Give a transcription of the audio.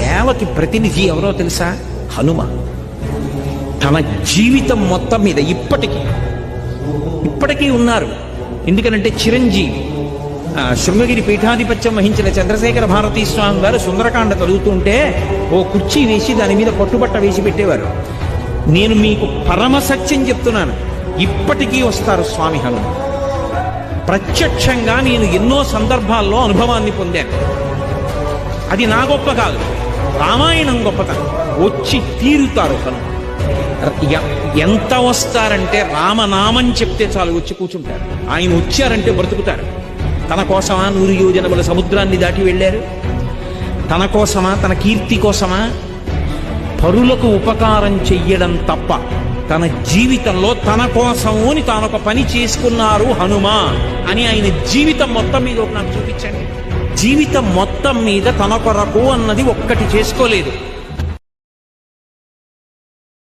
సేవకి ప్రతినిధి ఎవరో తెలుసా? హనుమ. తన జీవితం మొత్తం మీద ఇప్పటికీ ఉన్నారు. ఎందుకనంటే చిరంజీవి శృంగగిరి పీఠాధిపత్యం వహించిన చంద్రశేఖర భారతీ స్వామి వారు సుందరకాండ చదువుతుంటే ఓ కుర్చీ వేసి దాని మీద పట్టుబట్ట వేసి పెట్టేవారు. నేను మీకు పరమ సత్యం చెప్తున్నాను, ఇప్పటికీ వస్తారు స్వామి హనుమ. ప్రత్యక్షంగా నేను ఎన్నో సందర్భాల్లో అనుభవాన్ని పొందాను. అది నా గొప్ప కాదు, రామాయణం గొప్పతనం. వచ్చి తీరుతారు హనుమ. ఎంత వస్తారంటే రామనామం చెప్తే చాలు వచ్చి కూర్చుంటారు. ఆయన వచ్చారంటే బ్రతుకుతారు. తన కోసమా 100 యోజనముల సముద్రాన్ని దాటి వెళ్ళారు? తన కోసమా, తన కీర్తి కోసమా? పరులకు ఉపకారం చెయ్యడం తప్ప తన జీవితంలో తన కోసము అని తానొక పని చేసుకున్నారు హనుమ అని ఆయన జీవితం మొత్తం మీద నాకు చూపించండి. జీవితం మొత్తం మీద తన కొరకు అన్నది ఒక్కటి చేసుకోలేదు.